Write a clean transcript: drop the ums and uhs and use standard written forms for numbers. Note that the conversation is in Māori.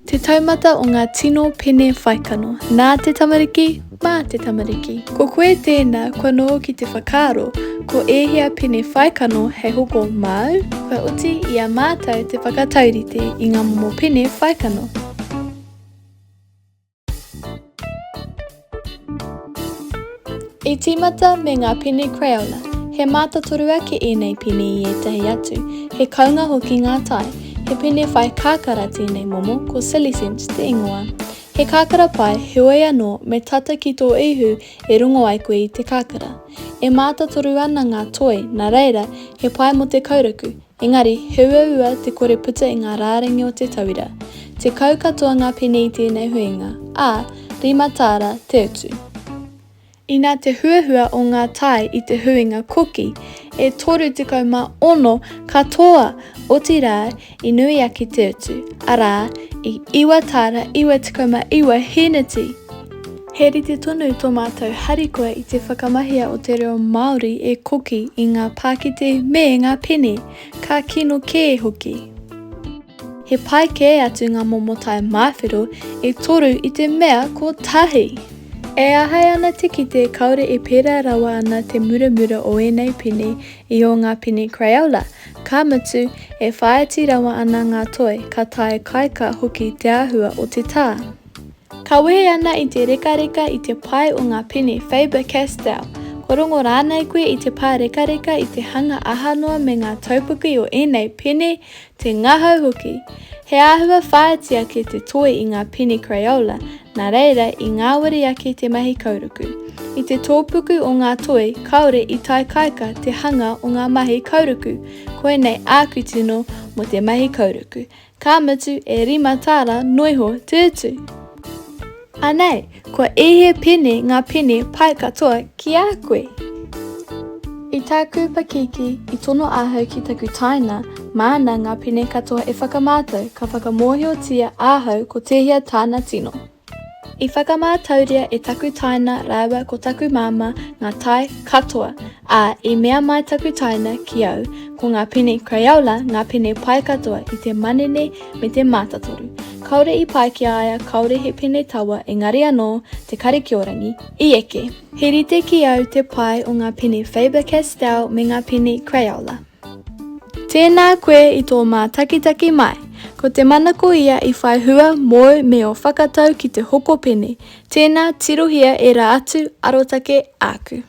Te taumata o ngā tino Pene Whaikano, nā te tamariki, mā te tamariki. Ko koe tēnā, kua noho ki te whakaaro, ko ēhea Pene Whaikano hei hoko mau, kua uti i a mātau te whakataurite i ngā momo Pene Whaikano. I tīmata me ngā pene Crayola, he mātatorua ke ēnei pene i etahi atu, he kaunga hoki ngā tai, he pene whai kākara tēnei momo ko silly sense te ingoa. He kākara pai heoi anō me tata ki tō ihu e rungo ai koe i te kākara. E mātatoru ana ngā toi, nā reira, he pai mo te kauraku, engari heua ua te kore puta i ngā rārangi o te tauira. Te kau katoa ngā pene i tēnei huinga, ā, rima tāra te utu. I nā te huahua o ngā tai i te huinga Kookie, e toru te kauma ono katoa o te rā i nui aki te utu, arā i iwa tāra iwa te kauma iwa hinati. He rite tonu tō mātau harikoa i te whakamahia o te reo Māori e Kookie i ngā Pākite me ngā pene, ka kino kē hoki. He pai kē atu ngā momo tai mawhiro e toru i te mea ko tahi. E ahai ana te kite kaore e pērā rawa ana te muramura o ēnei pene i o ngā pene Crayola. Ka mutu e whaiti rawa ana ngā toi ka tae kaika hoki te āhua o te tā. Ka wehe ana i te reka i te pai o ngā pene Faber-Castell. Ko rongo rānei koe i te pā reka i te hanga ahanoa me ngā taupuki o ēnei pene te ngahau hoki. He āhua whaetia ki te toi i ngā pene Crayola, nā reira i ngā wari ake te mahi kauruku. I te tōpuku o ngā toi, kaore i tai kaika te hanga o ngā mahi kauruku, koe nei āku tino mo te mahi kauruku. Ka mutu e rima tāra noiho te utu. Anei, kua ēhea pene ngā pene pai katoa ki a koe. I tāku pakiki, i tono ahau ki taku taina, māna ngā pene katoa e whakamātau ka whakamōhiotia ahau ko tehia tāna tino. I whakamātauria e taku taina rāua ko taku māma ngā tai katoa, ā i mea mai taku taina ki au ko ngā pene Crayola ngā pene pai katoa i te manene me te mātatoru. Kaore i pai ki aia, kaore he pene tawa, engari anō, te karikiorangi, i eke. He rite ki au te pai o ngā pene Faber-Castell me ngā pene Crayola. Tēnā koe i tō mātakitaki mai. Ko te manako ia i whai hua mō me o whakatau ki te hoko pene. Tēnā tirohia e rā atu arotake āku.